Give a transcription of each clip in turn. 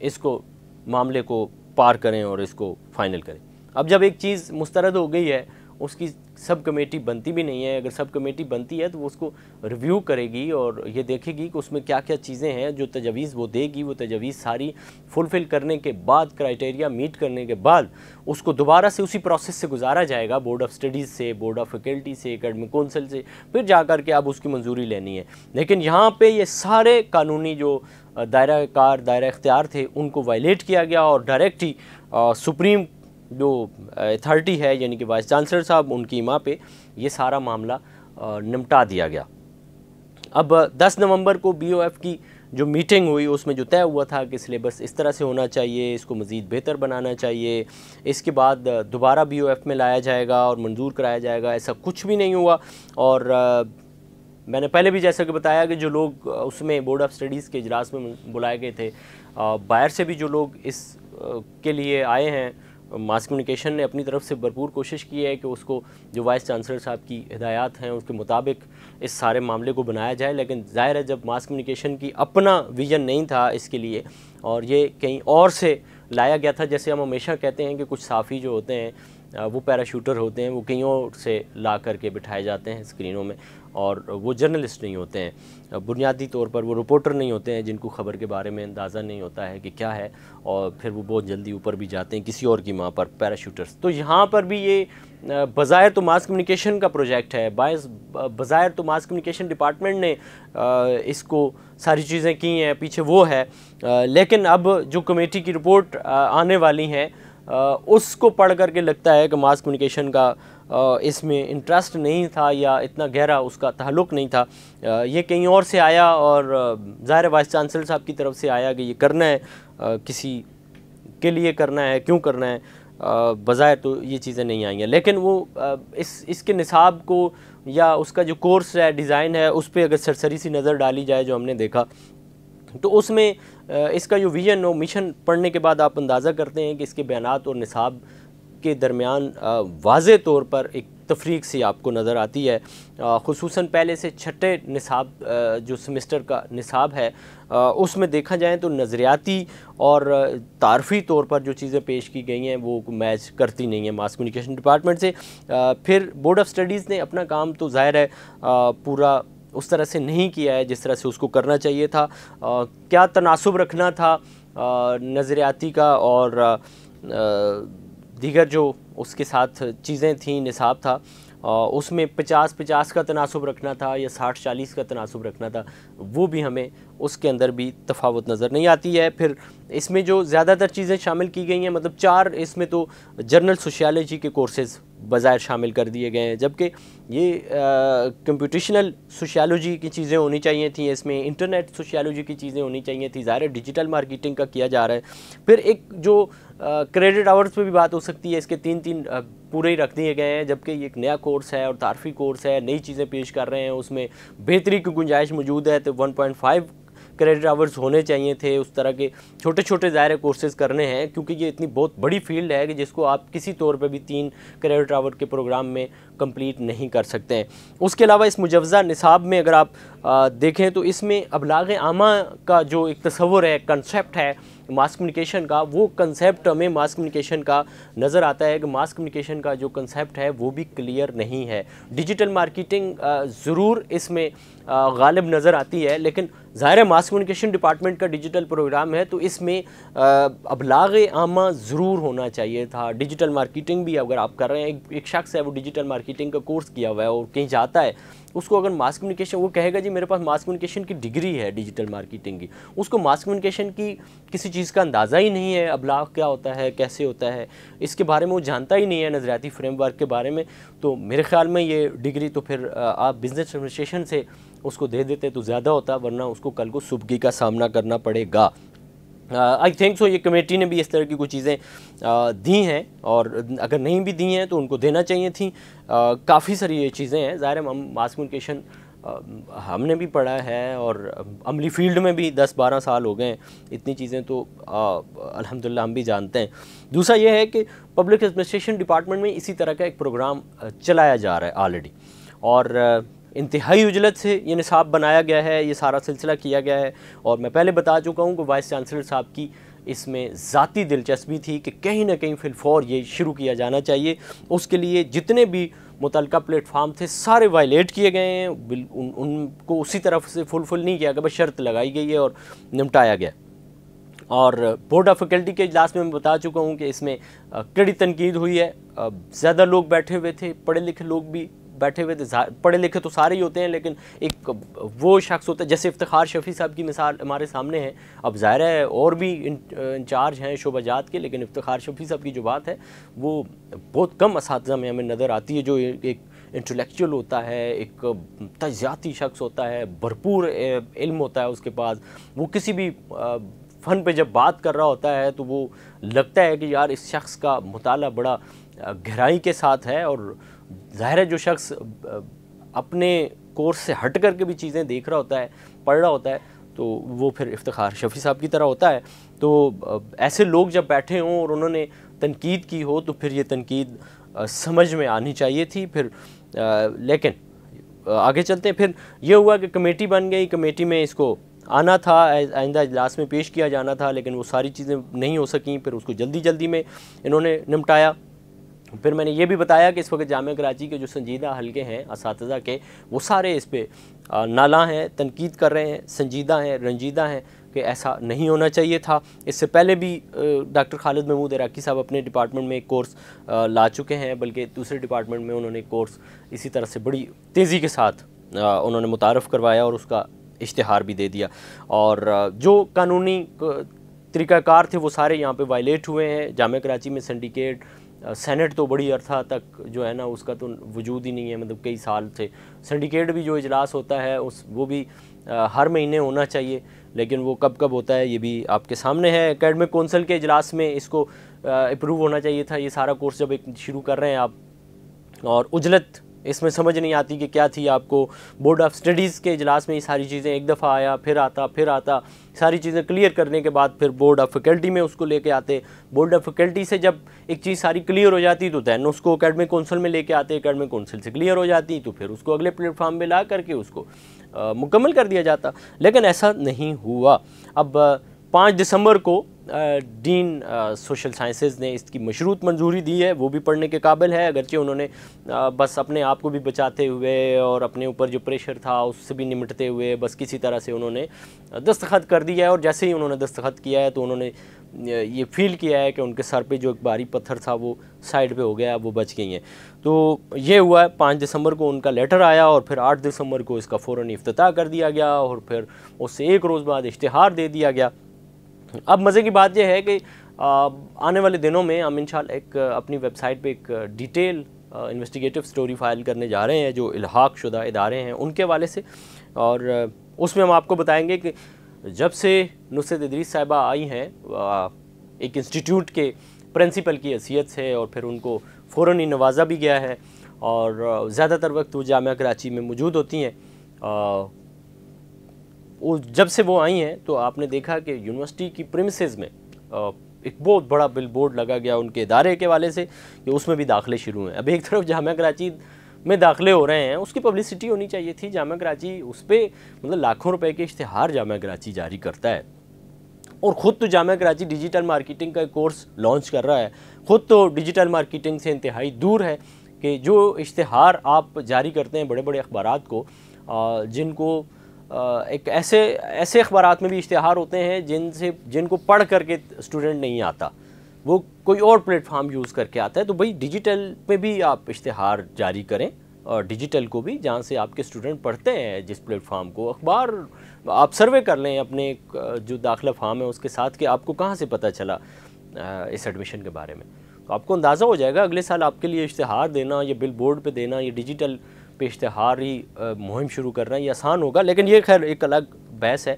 اس کو معاملے کو پار کریں اور اس کو فائنل کریں۔ اب جب ایک چیز مسترد ہو گئی ہے، اس کی سب کمیٹی بنتی بھی نہیں ہے، اگر سب کمیٹی بنتی ہے تو وہ اس کو ریویو کرے گی اور یہ دیکھے گی کہ اس میں کیا کیا چیزیں ہیں، جو تجاویز وہ دے گی وہ تجاویز ساری فلفل کرنے کے بعد، کرائٹیریا میٹ کرنے کے بعد اس کو دوبارہ سے اسی پروسیس سے گزارا جائے گا، بورڈ آف اسٹڈیز سے، بورڈ آف فیکلٹی سے، اکیڈمک کونسل سے، پھر جا کر کے اب اس کی منظوری لینی ہے۔ لیکن یہاں پہ یہ سارے قانونی جو دائرہ کار، دائرہ اختیار تھے ان کو وائلیٹ کیا گیا اور ڈائریکٹ ہی سپریم جو اتھارٹی ہے یعنی کہ وائس چانسلر صاحب، ان کی ماں پہ یہ سارا معاملہ نمٹا دیا گیا۔ اب 10 نومبر کو بی او ایف کی جو میٹنگ ہوئی اس میں جو طے ہوا تھا کہ سلیبس اس طرح سے ہونا چاہیے، اس کو مزید بہتر بنانا چاہیے، اس کے بعد دوبارہ بی او ایف میں لایا جائے گا اور منظور کرایا جائے گا، ایسا کچھ بھی نہیں ہوا۔ اور میں نے پہلے بھی جیسا کہ بتایا کہ جو لوگ اس میں بورڈ آف اسٹڈیز کے اجلاس میں بلائے گئے تھے، باہر سے بھی جو لوگ اس کے لیے آئے ہیں، ماس کمیونیکیشن نے اپنی طرف سے بھرپور کوشش کی ہے کہ اس کو جو وائس چانسلر صاحب کی ہدایات ہیں اس کے مطابق اس سارے معاملے کو بنایا جائے، لیکن ظاہر ہے جب ماس کمیونیکیشن کی اپنا ویژن نہیں تھا اس کے لیے اور یہ کہیں اور سے لایا گیا تھا، جیسے ہم ہمیشہ کہتے ہیں کہ کچھ صحافی جو ہوتے ہیں وہ پیراشوٹر ہوتے ہیں، وہ کہیں اور سے لا کر کے بٹھائے جاتے ہیں اسکرینوں میں، اور وہ جرنلسٹ نہیں ہوتے ہیں، بنیادی طور پر وہ رپورٹر نہیں ہوتے ہیں جن کو خبر کے بارے میں اندازہ نہیں ہوتا ہے کہ کیا ہے، اور پھر وہ بہت جلدی اوپر بھی جاتے ہیں کسی اور کی ماں پر، پیراشوٹرز۔ تو یہاں پر بھی یہ بظاہر تو ماس کمیونیکیشن کا پروجیکٹ ہے، بظاہر تو ماس کمیونیکیشن ڈپارٹمنٹ نے اس کو ساری چیزیں کی ہیں، پیچھے وہ ہے، لیکن اب جو کمیٹی کی رپورٹ آنے والی ہیں اس کو پڑھ کر کے لگتا ہے کہ ماس کمیونیکیشن کا اس میں انٹرسٹ نہیں تھا یا اتنا گہرا اس کا تعلق نہیں تھا، یہ کہیں اور سے آیا اور ظاہر وائس چانسلر صاحب کی طرف سے آیا کہ یہ کرنا ہے، کسی کے لیے کرنا ہے، کیوں کرنا ہے، بظاہر تو یہ چیزیں نہیں آئیں ہیں، لیکن وہ اس کے نصاب کو یا اس کا جو کورس ہے، ڈیزائن ہے، اس پہ اگر سرسری سی نظر ڈالی جائے جو ہم نے دیکھا تو اس میں اس کا جو ویژن اور مشن پڑھنے کے بعد آپ اندازہ کرتے ہیں کہ اس کے بیانات اور نصاب کے درمیان واضح طور پر ایک تفریق سی آپ کو نظر آتی ہے، خصوصاً پہلے سے چھٹے نصاب جو سمسٹر کا نصاب ہے اس میں دیکھا جائے تو نظریاتی اور تعارفی طور پر جو چیزیں پیش کی گئی ہیں وہ میچ کرتی نہیں ہیں ماس کمیونیکیشن ڈپارٹمنٹ سے۔ پھر بورڈ آف اسٹڈیز نے اپنا کام تو ظاہر ہے پورا اس طرح سے نہیں کیا ہے جس طرح سے اس کو کرنا چاہیے تھا، کیا تناسب رکھنا تھا نظریاتی کا اور دیگر جو اس کے ساتھ چیزیں تھیں، نصاب تھا، اس میں 50-50 کا تناسب رکھنا تھا یا 60-40 کا تناسب رکھنا تھا، وہ بھی ہمیں اس کے اندر بھی تفاوت نظر نہیں آتی ہے۔ پھر اس میں جو زیادہ تر چیزیں شامل کی گئی ہیں، مطلب 4 اس میں تو جرنل سوشیالوجی کے کورسز بظاہر شامل کر دیے گئے ہیں، جبکہ یہ کمپیوٹیشنل سوشیالوجی کی چیزیں ہونی چاہیے تھیں، اس میں انٹرنیٹ سوشیالوجی کی چیزیں ہونی چاہیے تھیں، ظاہر ڈیجیٹل مارکیٹنگ کا کیا جا رہا ہے۔ پھر ایک جو کریڈٹ آورز پہ بھی بات ہو سکتی ہے، اس کے 3 پورے ہی رکھ دیے گئے ہیں، جبکہ یہ ایک نیا کورس ہے اور تعارفی کورس ہے، نئی چیزیں پیش کر رہے ہیں، اس میں بہتری کی گنجائش موجود ہے، تو 1.5 کریڈٹ آورز ہونے چاہیے تھے، اس طرح کے چھوٹے چھوٹے ظاہر کورسز کرنے ہیں، کیونکہ یہ اتنی بہت بڑی فیلڈ ہے کہ جس کو آپ کسی طور پہ بھی 3 کریڈٹ آور کے پروگرام میں کمپلیٹ نہیں کر سکتے ہیں۔ اس کے علاوہ اس مجوزہ نصاب میں اگر آپ دیکھیں تو اس میں ابلاغ عامہ کا جو ایک تصور ہے، کنسیپٹ ہے ماس کمیونیکیشن کا، وہ کنسیپٹ ہمیں ماس کمیونیکیشن کا نظر آتا ہے کہ ماس کمیونیکیشن کا جو کنسیپٹ ہے وہ بھی کلیئر نہیں ہے۔ ڈیجیٹل مارکیٹنگ ضرور اس میں غالب نظر آتی ہے، لیکن ظاہر ماس کمیونیکیشن ڈپارٹمنٹ کا ڈیجیٹل پروگرام ہے تو اس میں ابلاغ عامہ ضرور ہونا چاہیے تھا۔ ڈیجیٹل مارکیٹنگ بھی اگر آپ کر رہے ہیں، ایک شخص ہے وہ ڈیجیٹل مارکیٹنگ کا کورس کیا ہوا ہے اور کہیں جاتا ہے، اس کو اگر ماس کمیونیکیشن، وہ کہے گا جی میرے پاس ماس کمیونیکیشن کی ڈگری ہے ڈیجیٹل مارکیٹنگ کی، اس کو ماس کمیونیکیشن کی کسی چیز کا اندازہ ہی نہیں ہے، ابلاغ کیا ہوتا ہے، کیسے ہوتا ہے، اس کے بارے میں وہ جانتا ہی نہیں ہے، نظریاتی فریم ورک کے بارے میں، تو میرے خیال میں یہ ڈگری تو پھر آپ بزنس ایڈمنسٹریشن سے اس کو دے دیتے تو زیادہ ہوتا، ورنہ اس کو کل کو سبکی کا سامنا کرنا پڑے گا۔ آئی تھنک سو یہ کمیٹی نے بھی اس طرح کی کچھ چیزیں دی ہیں، اور اگر نہیں بھی دی ہیں تو ان کو دینا چاہیے تھیں۔ کافی ساری یہ چیزیں ہیں، ظاہر ہم ماس کمیونیکیشن ہم نے بھی پڑھا ہے اور عملی فیلڈ میں بھی 10-12 سال ہو گئے ہیں، اتنی چیزیں تو الحمدللہ ہم بھی جانتے ہیں۔ دوسرا یہ ہے کہ پبلک ایڈمنسٹریشن ڈپارٹمنٹ میں اسی طرح کا ایک پروگرام چلایا جا رہا ہے آلریڈی، اور انتہائی عجلت سے یہ نصاب بنایا گیا ہے، یہ سارا سلسلہ کیا گیا ہے، اور میں پہلے بتا چکا ہوں کہ وائس چانسلر صاحب کی اس میں ذاتی دلچسپی تھی کہ کہیں نہ کہیں فی الفور یہ شروع کیا جانا چاہیے. اس کے لیے جتنے بھی متعلقہ پلیٹ فارم تھے سارے وائلیٹ کیے گئے ہیں, ان کو اسی طرف سے فل نہیں کیا گیا, بس شرط لگائی گئی ہے اور نمٹایا گیا. اور بورڈ آف فیکلٹی کے اجلاس میں بتا چکا ہوں کہ اس میں کڑی تنقید ہوئی ہے. زیادہ لوگ بیٹھے ہوئے تھے, پڑھے لکھے لوگ بھی بیٹھے ہوئے تھے. پڑھے لکھے تو سارے ہی ہوتے ہیں, لیکن ایک وہ شخص ہوتا ہے جیسے افتخار شفیع صاحب کی مثال ہمارے سامنے ہے. اب ظاہر ہے اور بھی انچارج ہیں شعبہ جات کے, لیکن افتخار شفیع صاحب کی جو بات ہے وہ بہت کم اساتذہ میں ہمیں نظر آتی ہے, جو ایک انٹلیکچوئل ہوتا ہے, ایک تجزیاتی شخص ہوتا ہے, بھرپور علم ہوتا ہے اس کے پاس. وہ کسی بھی فن پہ جب بات کر رہا ہوتا ہے تو وہ لگتا ہے کہ یار اس شخص کا مطالعہ بڑا گہرائی کے ساتھ ہے. اور ظاہر ہے جو شخص اپنے کورس سے ہٹ کر کے بھی چیزیں دیکھ رہا ہوتا ہے, پڑھ رہا ہوتا ہے, تو وہ پھر افتخار شفیع صاحب کی طرح ہوتا ہے. تو ایسے لوگ جب بیٹھے ہوں اور انہوں نے تنقید کی ہو تو پھر یہ تنقید سمجھ میں آنی چاہیے تھی. پھر لیکن آگے چلتے ہیں. پھر یہ ہوا کہ کمیٹی بن گئی, کمیٹی میں اس کو آنا تھا, آئندہ اجلاس میں پیش کیا جانا تھا, لیکن وہ ساری چیزیں نہیں ہو سکیں. پھر اس کو جلدی میں انہوں نے نمٹایا. پھر میں نے یہ بھی بتایا کہ اس وقت جامعہ کراچی کے جو سنجیدہ حلقے ہیں اساتذہ کے, وہ سارے اس پہ نالاں ہیں, تنقید کر رہے ہیں, سنجیدہ ہیں, رنجیدہ ہیں کہ ایسا نہیں ہونا چاہیے تھا. اس سے پہلے بھی ڈاکٹر خالد محمود عراقی صاحب اپنے ڈپارٹمنٹ میں ایک کورس لا چکے ہیں, بلکہ دوسرے ڈپارٹمنٹ میں انہوں نے کورس اسی طرح سے بڑی تیزی کے ساتھ انہوں نے متعارف کروایا اور اس کا اشتہار بھی دے دیا. اور جو قانونی طریقہ کار تھے وہ سارے یہاں پہ وائلیٹ ہوئے ہیں. جامعہ کراچی میں سنڈیکیٹ سینٹ تو بڑی عرصہ تک جو ہے نا اس کا تو وجود ہی نہیں ہے, مطلب کئی سال سے. سنڈیکیٹ بھی جو اجلاس ہوتا ہے وہ بھی ہر مہینے ہونا چاہیے, لیکن وہ کب ہوتا ہے یہ بھی آپ کے سامنے ہے. اکیڈمک کونسل کے اجلاس میں اس کو اپروو ہونا چاہیے تھا. یہ سارا کورس جب ایک شروع کر رہے ہیں آپ, اور اجلت اس میں سمجھ نہیں آتی کہ کیا تھی آپ کو. بورڈ آف اسٹڈیز کے اجلاس میں یہ ساری چیزیں ایک دفعہ آیا, پھر آتا, ساری چیزیں کلیئر کرنے کے بعد پھر بورڈ آف فیکلٹی میں اس کو لے کے آتے. بورڈ آف فیکلٹی سے جب ایک چیز ساری کلیئر ہو جاتی تو دین اس کو اکیڈمک کونسل میں لے کے آتے, اکیڈمک کونسل سے کلیئر ہو جاتی تو پھر اس کو اگلے پلیٹ فارم پہ لا کر کے اس کو مکمل کر دیا جاتا. لیکن ایسا نہیں ہوا. اب 5 دسمبر کو ڈین سوشل سائنسز نے اس کی مشروط منظوری دی ہے. وہ بھی پڑھنے کے قابل ہے, اگرچہ انہوں نے بس اپنے آپ کو بھی بچاتے ہوئے اور اپنے اوپر جو پریشر تھا اس سے بھی نمٹتے ہوئے بس کسی طرح سے انہوں نے دستخط کر دیا ہے. اور جیسے ہی انہوں نے دستخط کیا ہے تو انہوں نے یہ فیل کیا ہے کہ ان کے سر پہ جو ایک بھاری پتھر تھا وہ سائڈ پہ ہو گیا, وہ بچ گئی ہیں. تو یہ ہوا ہے 5 دسمبر کو ان کا لیٹر آیا, اور پھر 8 دسمبر کو اس کا فوراً افتتاح کر دیا گیا, اور پھر اس سے ایک روز بعد اشتہار دے دیا گیا. اب مزے کی بات یہ ہے کہ آنے والے دنوں میں ہم انشاءاللہ ایک اپنی ویب سائٹ پہ ایک ڈیٹیل انویسٹیگیٹو سٹوری فائل کرنے جا رہے ہیں جو الحاق شدہ ادارے ہیں ان کے حوالے سے. اور اس میں ہم آپ کو بتائیں گے کہ جب سے نصرت ادریس صاحبہ آئی ہیں ایک انسٹیٹیوٹ کے پرنسپل کی حیثیت سے, اور پھر ان کو فوراً ہی نوازا بھی گیا ہے, اور زیادہ تر وقت وہ جامعہ کراچی میں موجود ہوتی ہیں. جب سے وہ آئی ہیں تو آپ نے دیکھا کہ یونیورسٹی کی پریمیسز میں ایک بہت بڑا بل بورڈ لگا گیا ان کے ادارے کے والے سے کہ اس میں بھی داخلے شروع ہیں. اب ایک طرف جامعہ کراچی میں داخلے ہو رہے ہیں, اس کی پبلسٹی ہونی چاہیے تھی. جامعہ کراچی اس پہ مطلب لاکھوں روپے کے اشتہار جامعہ کراچی جاری کرتا ہے, اور خود تو جامعہ کراچی ڈیجیٹل مارکیٹنگ کا کورس لانچ کر رہا ہے. خود تو ڈیجیٹل مارکیٹنگ سے انتہائی دور ہے کہ جو اشتہار آپ جاری کرتے ہیں بڑے بڑے اخبارات کو, جن کو ایک ایسے اخبارات میں بھی اشتہار ہوتے ہیں جن کو پڑھ کر کے اسٹوڈنٹ نہیں آتا, وہ کوئی اور پلیٹ فارم یوز کر کے آتا ہے. تو بھئی ڈیجیٹل پہ بھی آپ اشتہار جاری کریں, اور ڈیجیٹل کو بھی جہاں سے آپ کے اسٹوڈنٹ پڑھتے ہیں جس پلیٹ فارم کو. اخبار آپ سروے کر لیں اپنے جو داخلہ فارم ہے اس کے ساتھ کہ آپ کو کہاں سے پتہ چلا اس ایڈمیشن کے بارے میں, تو آپ کو اندازہ ہو جائے گا. اگلے سال آپ کے لیے اشتہار دینا, یہ بل بورڈ پہ دینا, یہ ڈیجیٹل پہ اشتہاری مہم شروع کرنا یہ آسان ہوگا. لیکن یہ خیر ایک الگ بحث ہے.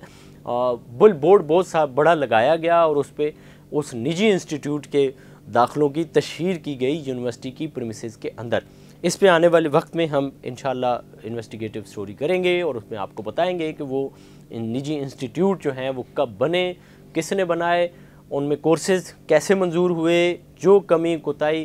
بل بورڈ بہت بڑا لگایا گیا, اور اس پہ اس نجی انسٹیٹیوٹ کے داخلوں کی تشہیر کی گئی یونیورسٹی کی پریمیسز کے اندر. اس پہ آنے والے وقت میں ہم انشاءاللہ انویسٹیگیٹو سٹوری کریں گے, اور اس میں آپ کو بتائیں گے کہ وہ نجی انسٹیٹیوٹ جو ہیں وہ کب بنے, کس نے بنائے, ان میں کورسز کیسے منظور ہوئے, جو کمی کوتاہی